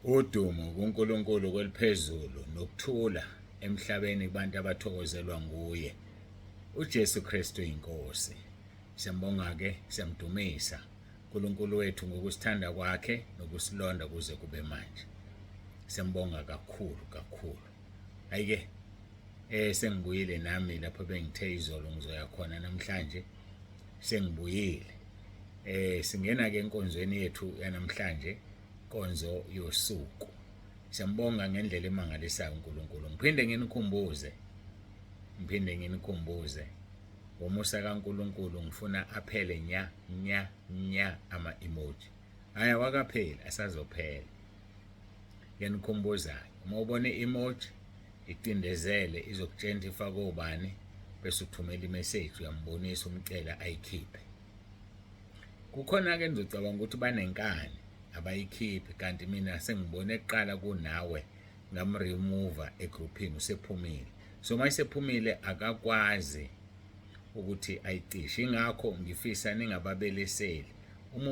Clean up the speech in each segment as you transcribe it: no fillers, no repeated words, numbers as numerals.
Udumo kuNkulunkulu kweliphezulu nokuthula emhlabeni kubantu abathokozelwa nguye. uJesu Kristu inkosi. Siyambonga ke, siyamdumisa uNkulunkulu wethu ngokusithanda kwakhe nokusilonda kuze kube manje. Siyambonga kakhulu kakhulu. Ayike sengibuyile nami lapho bengithe izolo ngizoya khona namhlanje. Sengibuyile. Singena ke enkonzweni yethu yanamhlanje, inkonzo yosuku. Siyambonga ngendlela emangalisayo uNkulunkulu. Ngiphinde nginikhumbuze ngomusa kaNkulunkulu ngifuna aphele nya ama-emoji. Hayi awakapheli, asazophela. Ngiyanikhumbuza uma ubona i-emoji icindezele izokutshela ifake obani bese uthumela i-message uyambonisa umcela ayikhiphe. Kukhona ke ngizocabanga ukuthi banenkani abayikhiphi kanti mina sengibone eqala kunawe ngamremova egroupini usephumile. So mayisephumile akakwazi ukuthi ayicishe. Ingakho ngifisa ningababeliseli. Uma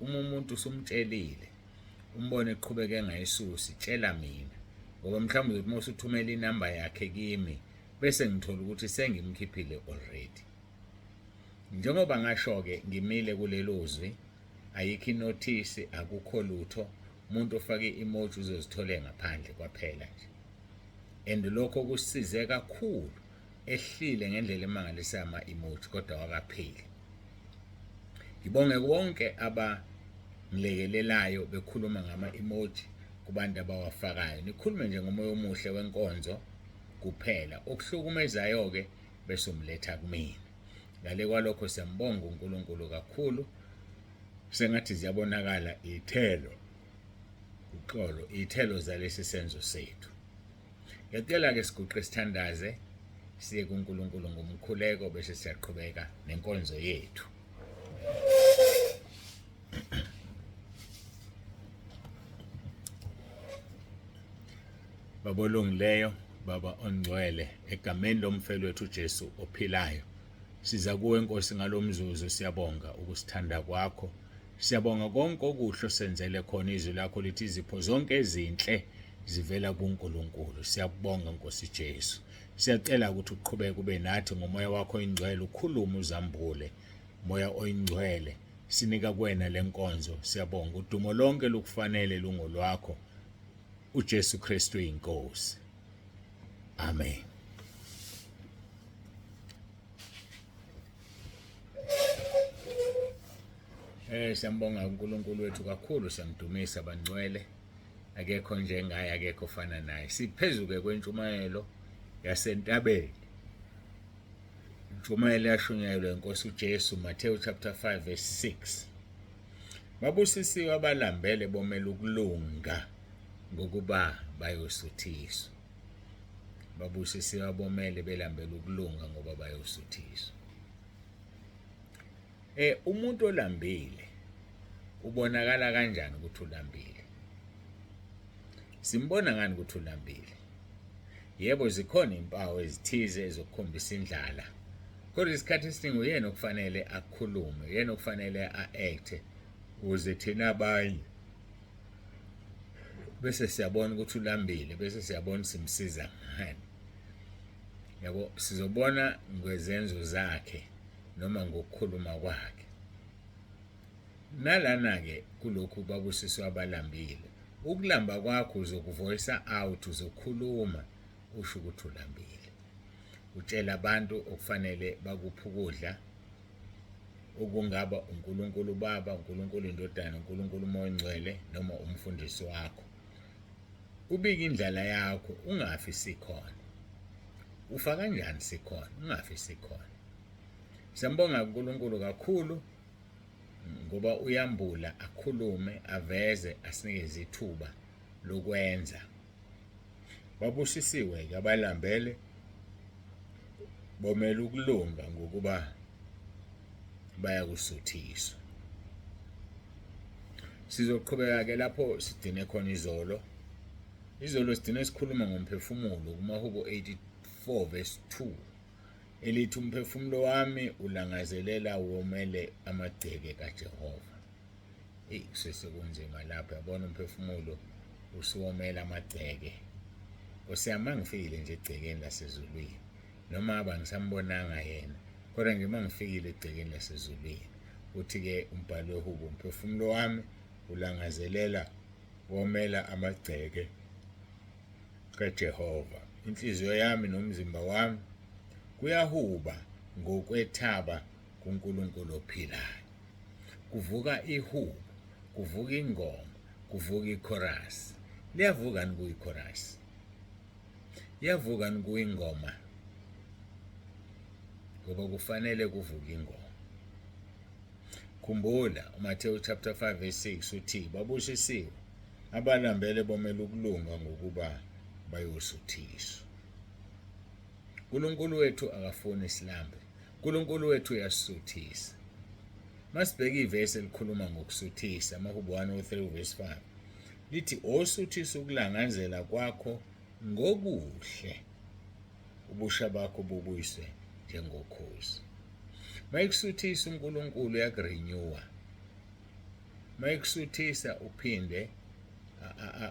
umuntu usumtshelile umbone eqhubeka engayisusi, tshela mina. Ngoba mhlawumbe uzothi mase uthumela inamba yakhe kimi bese ngithola ukuthi sengimkhiphile already. Njengoba ngasho ke ngimile kulelo zwi, ayikho inothisi, akukho lutho. Umuntu ofake i-emoji uzozithole ngaphandle kwaphela nje. And lokho kusisize kakhulu, ehlile ngendlela emangalisayo ama-emoji kodwa wakapheli. Ngibonge konke abangilekelelayo bekhuluma ngama-emoji kubantu abawafakayo. Nikhulume nje ngomoya omuhle wenkonzo kuphela. Okuhlukumezayo ke bese umletha kumina. Ngale kwalokho siyambonga uNkulunkulu kakhulu. Sengathi ziyabonakala iy'thelo zalesi senzo sethu. Ngiyacela ke siguqe sithandaze siye kuNkulunkulu ngomkhuleko bese siyaqhubeka nenkonzo yethu. Baba olungileyo, Baba ongcwele, egameni lomfelo wethu uJesu ophilayo, siza kuwe Nkosi ngalomzuzu. Siyabonga ukusithanda kwakho, siyabonga konke okuhle osenzele khona. Izwi lakho lithi izipho zonke ezinhle zivela kuNkulunkulu. Siyakubonga Nkosi Jesu. Siyacela ukuthi uqhubeke ube nathi ngomoya wakho oyingcwele, ukhulume uzambule. Moya oyingcwele sinika kuwena lenkonzo. Siyabonga udumo lonke lukufanele lungolwakho. uJesu Kristu inkosi. Amen. Siyambonga uNkulunkulu wethu kakhulu, siyamdumisa bangcwele. Akekho njengaye, akekho fana naye. Siphezuke kwentshumayelo yasentabeni. Intshumayelo yashunyayelwa inkosi uJesu, Matthew chapter 5 verse 6. Babusisiwe abalambele bomela ukulunga ngokuba bayosuthiswa. Babusisiwe abomele belambela ukulunga ngoba bayosuthiswa. Umuntu olambile ubonakala kanjani ukuthi ulambile? Simbona ngani ukuthi ulambile? Yebo, zikhona impawu ezithize ezokukhombisa indlala. Kodwa isikhathi esiningi uyena okufanele akukhulume, uyena okufanele a-acte ukuze thina abanye bese siyabona ukuthi ulambile, bese siyabona simsiza ngani. Yabo, sizobona ngwezenzo zakhe noma ngokukhuluma kwakhe. Nalana-ke kulokhu babusiswa abalambile, ukulamba kwakho uzokuvoice out, uzokhuluma usho ukuthi ulambile. Utshela abantu okufanele bakuphe ukudla, okungaba uNkulunkulu Baba, uNkulunkulu Indodana, uNkulunkulu Moya Ongcwele noma umfundisi wakho. Ubika indlala yakho, ungafi sikhona. Ufa kanjani sikhona? Ungafi sikhona. Siyambonga uNkulunkulu kakhulu ngoba uyambula, akhulume, aveze, asinikeze ithuba lokwenza. Babusisiwe-ke abalambele bomela ukulunga ngokuba bayakusuthiswa. Sizoqhubeka-ke lapho sidine khona izolo. Izolo sidine sikhuluma ngomphefumulo kuMahubo 84 verse 2. Elithi umphefumulo wami ulangazelela womele amagceke kaJehova. Kusesekunzima lapho, yabona umphefumulo usuwomela amagceke. Osiyama ngifikile nje egcekeni lasezulwini noma aba ngisambonanga yena kodwa nje mangifikile egcekeni lasezulwini uthi-ke umbhalo wehubo umphefumulo wami ulangazelela womela amagceke kaJehova. Inhliziyo yami nomzimba wami kuyahuba ngokwethaba kuNkulunkulu ophilayo. Kuvuka ihubo, kuvuka ingoma, kuvuka ichorus. Liyavuka ni kuyichorus? Iyavuka ni kuyingoma? Ngoba kufanele kuvuke ingoma. Khumbula uMathewu chapter 5 verse 6 uthi babusisiwe abalambele bomela ukulunga ngokuba bayosuthiswa. uNkulunkulu wethu akafuni isilambe. uNkulunkulu wethu uyasisuthisa. Masibheka ivesi elikhuluma ngokusuthisa, amaHubo 103 verse 5. Lithi osuthisa ukulangazela kwakho ngokuhle, ubusha bakho bubuyiswe njengokhozi. Mayikusuthisa uNkulunkulu uyakurenewa. Mayikusuthisa uphinde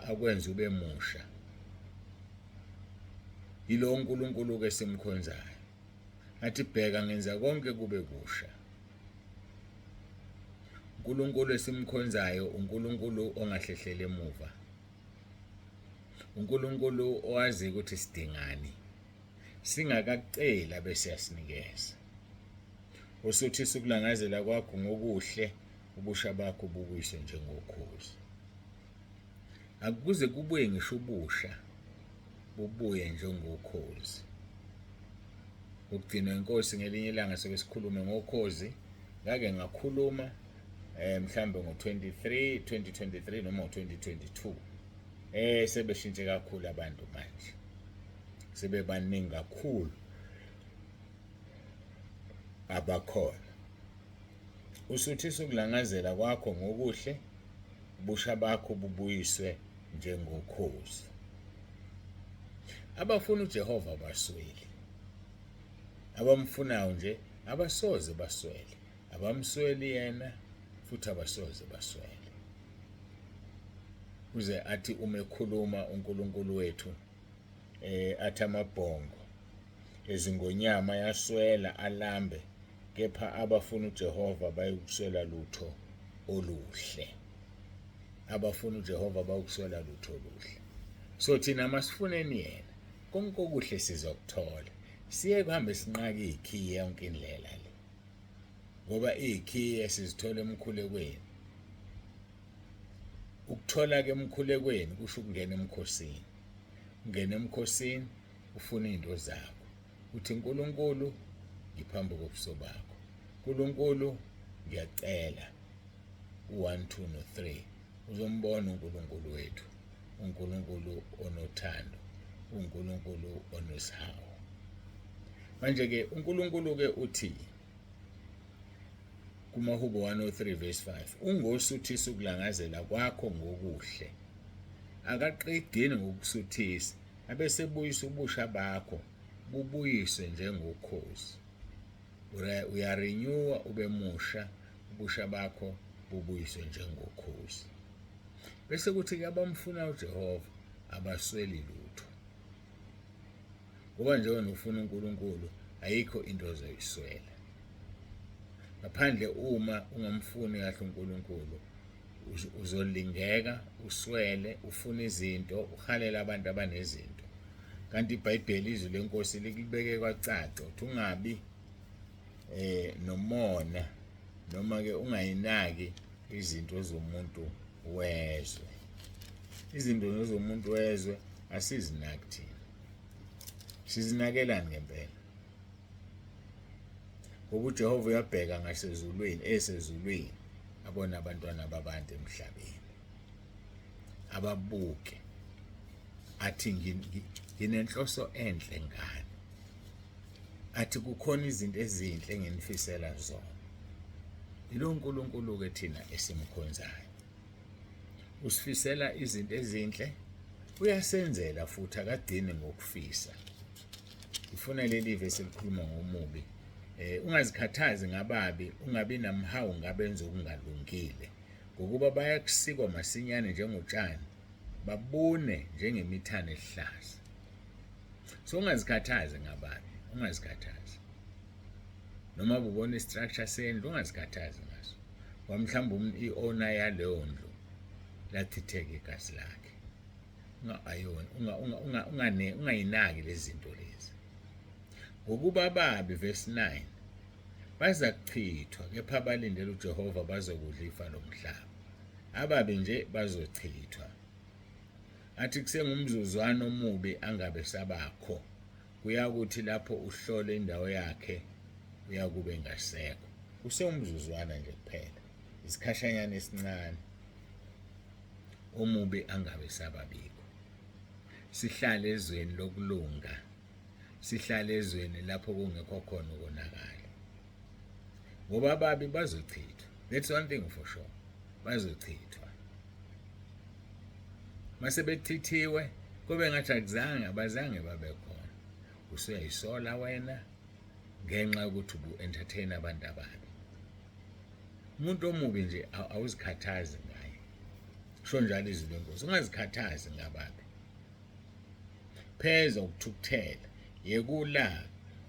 akwenza ube musha. Yilo uNkulunkulu ke simkhonzayo. Athi bheka ngenza konke kube kusha. uNkulunkulu esimkhonzayo uNkulunkulu ongahlehlele emuva. uNkulunkulu owazi ukuthi sidingani. Singakakucela bese yasinikeza. Usuthisa ukulangazela kwakho ngokuhle, ubusha bakho bubuyiswe njengokhozi. Akukuze kubuye ngisho ubusha bubuye njengokhozi. Ukugcina inkosi ngelinye ilanga soke sikhulume ngokhozi. Ngake ngakhuluma mhlambe ngo-2023 noma ngo-2022. Sebeshintshe kakhulu abantu manje. Sebebaningi kakhulu abakhona. Usuthisa ukulangazela kwakho ngokuhle, ubusha bakho bubuyiswe njengokhozi. Abafuna uJehova baswele. Abamfunayo nje abasoze baswele. Abamsweli yena futhi abasoze baswele. Uze athi umekhuluma uNkulunkulu wethu athi amabhongo ezingonyama yaswela alambe, kepha abafuna uJehova bayokuswela lutho oluhle. Abafuna uJehova bayokuswela lutho oluhle. So thina masifuneni yena konke okuhle sizokuthola. Siye kuhambe sinqaka izikhiye yonke indlela le. Ngoba izikhiye sizithola emkhulekweni. Ukuthola ke emkhulekweni kusho ukungena emkhosini. Ungena emkhosini ufuna izinto zakho. Uthi uNkulunkulu ngiphambi kobuso bakho. uNkulunkulu ngiyacela u1 2 no3. Uzombona uNkulunkulu wethu. uNkulunkulu onothando, uNkulunkulu onesihawu. Manje ke uNkulunkulu ke uthi kumaHubo 103 verse 5, ungosuthisa ukulangazela kwakho ngokuhle. Akaqedini ngokusuthisa, abese buyisa ubusha bakho bubuyiswe njengokhozi. Uyarenewa ube musha, ubusha bakho bubuyiswe njengokhozi. Bese kuthi ke abamfuna uJehova abasweli lutho. Ngoba njengoba ufuna uNkulunkulu ayikho into ozoyiswela. Ngaphandle uma ungamfuni kahle uNkulunkulu uzolingeka, uswele, ufuna izinto, uhalela abantu abanezinto. Kanti iBhayibheli izwi lenkosi likubeke kwacaca ukuthi ungabi nomona noma ke ungayinaki izinto zomuntu wezwe. Izinto zomuntu wezwe asizinaki thina. Sizinakelani ngempela? Ngoba uJehova uyabheka ngasezulwini, esezulwini abona abantwana babantu emhlabeni. Ababuke athi nginenhloso enhle ngani. Athi kukhona izinto ezinhle enginifisela zona. Yilo uNkulunkulu ke thina esimkhonzayo. Usifisela izinto ezinhle, uyasenzela futhi akadini ngokufisa. Ifuna leli vesi elikhuluma ngomubi. Ungazikhathazi ngababi, ungabi namhawu ngabenza okungalungile. Ngokuba bayakusikwa masinyane njengotshani, babune njengemithana ehlaza. So ungazikhathazi ngababi, ungazikhathazi. Noma ubona istructure sendlu ungazikhathazi ngaso. Mhlawumbe i-owner yaleyo ndlu lathitheka igazi lakhe. Ungayinaki lezi zinto lezi. Ngokuba babi verse 9 baza kuchithwa kepha abalindele uJehova bazokudla ifa lomhlaba. Ababi nje bazochithwa. Athi kusengumzuzwana omubi angabe sabakho. Kuyakuthi lapho uhlole indawo yakhe uyakube ngasekho. Kusengumzuzwana nje kuphela. Isikhashanyana esincane. Omubi angabe sababikho. Sihlale ezweni lokulunga. Sihlale ezweni lapho kungekho khona ukonakala. Ngoba ababi bazochithwa. That's one thing for sure. Bazochithwa. Mase bechithiwe kube ngathi abazange babe khona. Usuyayisola wena ngenxa yokuthi ubu-entertain abantu ababi. Umuntu omubi nje awuzikhathazi ngaye. Kusho njalo izwi lenkosi, ungazikhathazi ngababi. Pheza ukuthukuthela, yekula,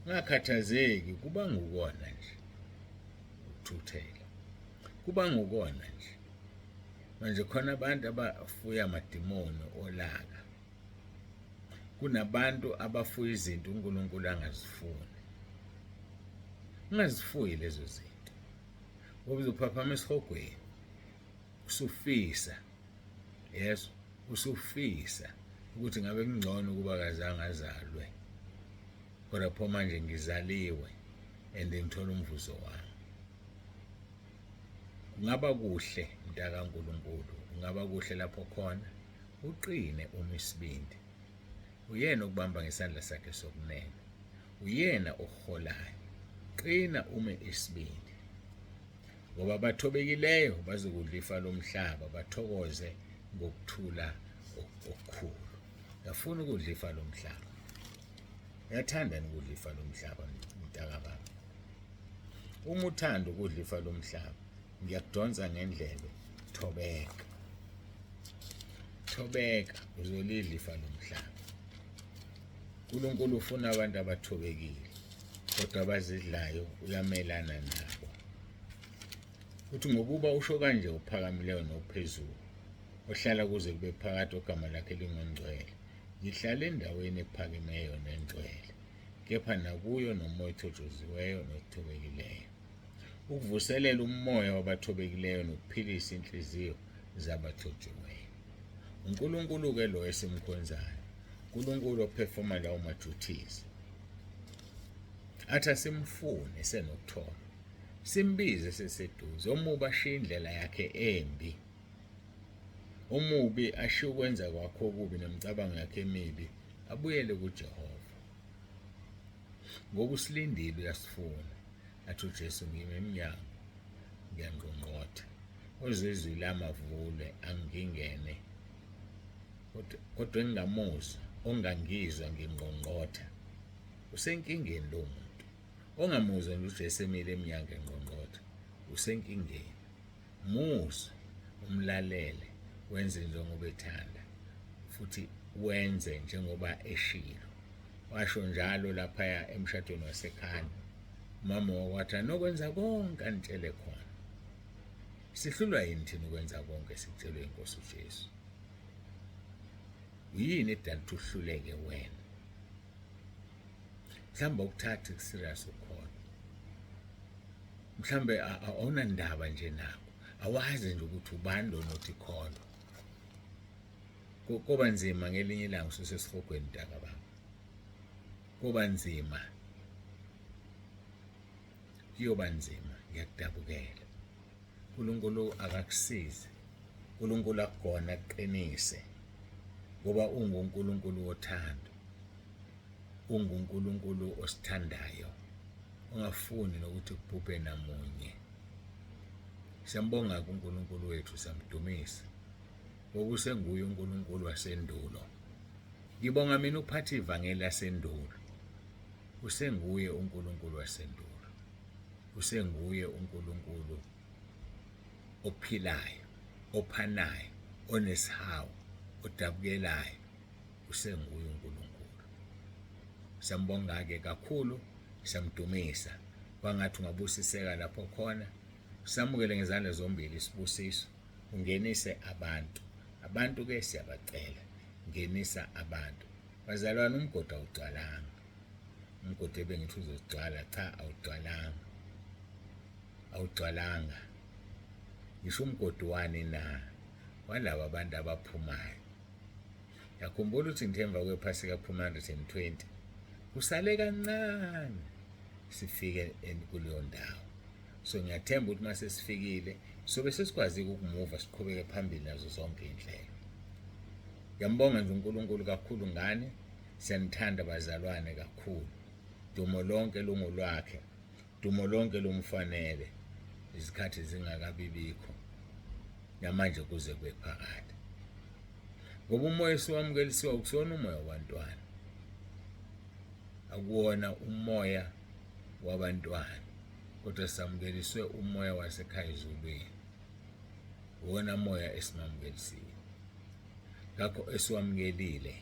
ungakhathazeki, kuba ngukona nje. Ukuthukuthela. Kuba ngukona nje. Manje khona abantu abafuya amadimoni olaka. Kunabantu abafuya izinto uNkulunkulu angazifuni. Ungazifuyi lezo zinto. Ngoba uzophaphama esihogweni. Usufisa. Yes, usufisa ukuthi ngabe kungcono kuba kazange azalwe. Kodwa pho manje ngizaliwe and ngithola umvuzo wami. Kungaba kuhle mntaka uNkulunkulu, kungaba kuhle lapho khona uqine uma isibindi. Uyena okubamba ngesandla sakhe sokunene. Uyena oholayo. Qina uma isibindi. Ngoba bathobekileyo bazokudla ifa lomhlaba, bathokoze ngokuthula okukhulu. Yafuna ukudla ifa lomhlaba. Uyathanda ukudla ifa lomhlaba mntaka baba. Uma uthanda ukudla ifa lomhlaba, ngiyakudonsa ngendlebe, thobeka. Thobeka uzolidla ifa lomhlaba. uNkulunkulu ufuna abantu abathobekile, kodwa abazidlayo uyamelana nabo. Uthi ngokuba usho kanje uphakamileyo nophezulu, ohlala kuze kube phakathi ogama lakhe lingongcwele. Ngihlala endaweni ephakemeyo nengcwele, kepha nakuyo nomoya othojoziweyo nothobekileyo. Ukuvuselela umoya wabathobekileyo nokuphilisa inhliziyo zabathojiweyo. uNkulunkulu-ke lo esimkhonzayo, uNkulunkulu ophefoma lawo maduties. Athi asimfune senokuthola, simbize seseduze. Omubi ashiya indlela yakhe embi, omubi ashiya ukwenza kwakho okubi nemicabango yakhe emibi, abuyele kuJehova. Ngoba usilindile uyasifuna. Athi uJesu, ngime emnyango ngiyangqongqotha, uzwe izwi lami avule angingene. Kodwa engingamuzwa, ongangizwa ngingqongqotha, usenkingeni lo muntu. Ongamuzwa nje uJesu emile emnyango engqongqotha, usenkingeni. Muzwe, umlalele, wenze njengoba ethanda, futhi wenze njengoba eshilo. Washo njalo lapha emshadweni wasekhaya. Mama wakwathi anokwenza konke anitshele khona. Sihlulwa yini thina ukwenza konke sitshelwe iNkosi uJesu? Yini edala ukuthi uhluleke wena? Mhlawumbe ukuthatha serious ukhona. Mhlawumbe awuna ndaba nje nakho. Awazi nje ukuthi ubani lo nothi khona. Kuba nzima ngelinye ilanga usesihogweni mntaka baba. Kuba nzima. Kuyoba nzima, ngiyakudabukela. uNkulunkulu akakusize. uNkulunkulu akugona aqinise. Ngoba unguNkulunkulu wothando. UnguNkulunkulu osithandayo. Ungafuni nokuthi kubhubhe namunye. Siyambonga uNkulunkulu wethu, samdumisa. Ngoba usenguye uNkulunkulu wasendulo. Ngibonga mina uphatha ivangeli lasendulo. Usenguye uNkulunkulu wasendulo. Usenguye uNkulunkulu ophilayo, ophanayo, onesihawu, odabukelayo usenguye uNkulunkulu. Siyambonga-ke kakhulu, siyamdumisa. Kwangathi ungabusiseka lapho khona, samukele ngezandla zombili isibusiso, ungenise abantu-ke siyabacela, ngenisa abantu. Bazalwane, umgodi awugcwalanga, umgodi ebengithi uzogcwala, cha awugcwalanga. Ngisho umgodi wani na walaba abantu abaphumayo. Yakhumbula ukuthi ngemva kwephasika kuphuma 120, kusale kancane sifike kuleyo ndawo. So ngiyathemba ukuthi mase sifikile sobe sesikwazi ukumuva siqhubeke phambili nazo zonke indlela. Ngiyambonga nje uNkulunkulu kakhulu ngane, siyanithanda bazalwane kakhulu. Dumo lonke lungolwakhe, dumo lonke lumfanele, izikhathi zingakabibikho namanje kuze kube phakade. Ngoba umoya esiwamukelisiwe ukusona umoya wabantwana, akuwona umoya wabantwana, kodwa samukeliswe umoya wasekhaya ezulwini. Uwona moya esimamukelisiwe, ngakho esiwamukelile.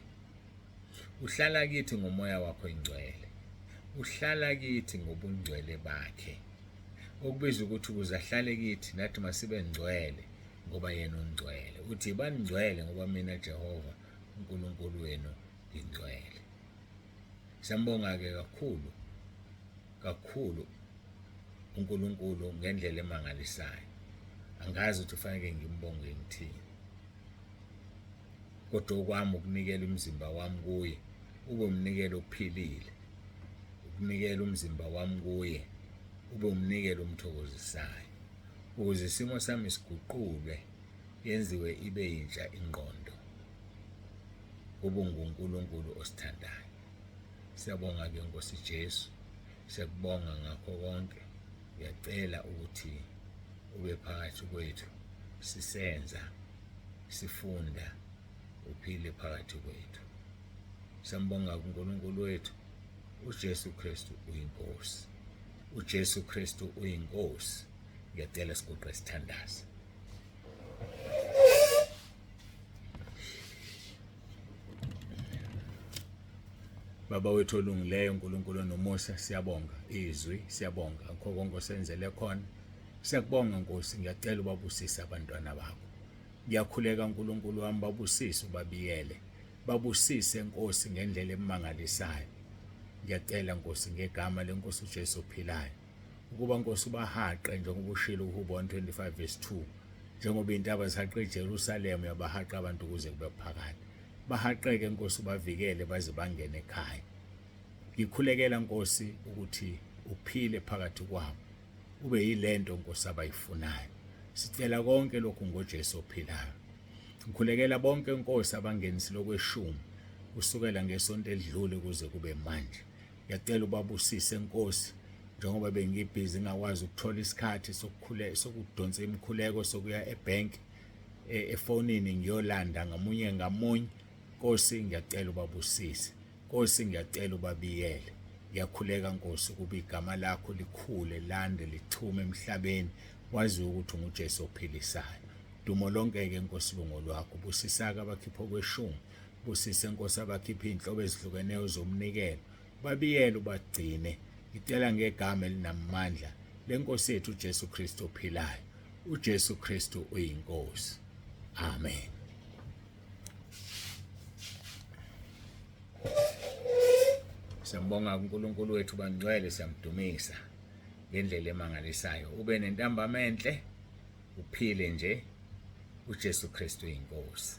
Uhlala kithi ngomoya wakho ingcwele, uhlala kithi ngobungcwele bakhe, okubizwa ukuthi ukuze ahlale kithi nathi masibe ngcwele ngoba yena ungcwele. Uthi baningcwele ngoba mina Jehova uNkulunkulu wenu ngingcwele. Siyambonga-ke kakhulu uNkulunkulu ngendlela emangalisayo. Angazi ukuthi ufanele ngimbonge ngithini, kodwa okwami ukunikela umzimba wami kuye ube umnikelo ophilile, ukunikela umzimba wami kuye ube umnikelo omthokozisayo, ukuze isimo sami siguqulwe, yenziwe ibe yintsha ingqondo, kube nguNkulunkulu osithandayo. Siyabonga-ke Nkosi Jesu, siyakubonga ngakho konke. Ngiyacela ukuthi ube phakathi kwethu, sisenza, sifunda, uphile phakathi kwethu. Siyambonga uNkulunkulu wethu, uJesu Kristu uyinkosi. uJesu Kristu uyinkosi. Ngiyacela sigoqe sithandaze. Baba wethu olungileyo, uNkulunkulu nomusa, siyabonga izwi, siyabonga ngakho konke osenzele khona. Siyakubonga Nkosi, ngiyacela ubabusise abantwana bakho. Ngiyakhuleka uNkulunkulu wami, babusise ubabiyele, babusise Nkosi ngendlela emangalisayo. Ngiyacela Nkosi ngegama leNkosi uJesu ophilayo, ukuba Nkosi ubahaqe njengoba ushilo uHubo 125:2, njengoba intaba zihaqe eJerusalema yabahaqa abantu ukuze kube phakade. Bahaqeke Nkosi, ubavikele baze bangene ekhaya. Ngikhulekela Nkosi ukuthi uphile phakathi kwabo, ube yilento Nkosi abayifunayo. Sicela konke lokhu ngoJesu ophilayo. Ngikhulekela bonke Nkosi abangenisile kweshumi kusukela ngesonto edlule kuze kube manje. Ngiyacela ubabusise Nkosi, njengoba bengibhizi ngakwazi ukuthola isikhathi sokudonsa imikhuleko sokuya ebank efonini ngiyolanda ngamunye ngamunye. Nkosi ngiyacela ubabusise, Nkosi ngiyacela ubabiyele. Ngiyakhuleka Nkosi ukuba igama lakho likhule, lande, lichume emhlabeni, wazi ukuthi unguJesu ophilisayo. Dumo lonke-ke Nkosi lungolwakho. Busisa-ke abakhipho kweshumi, busise Nkosi abakhipha iy'nhlobo ezihlukeneyo zomnikelo, babiyele ubagcine. Ngicela ngegama elinamandla leNkosi yethu uJesu Kristu ophilayo. uJesu Kristu uyinkosi. Amen. Siyambonga uNkulunkulu wethu bangcwele, siyamdumisa ngendlela emangalisayo. Ube nentambama enhle, uphile nje. uJesu Kristu uyinkosi.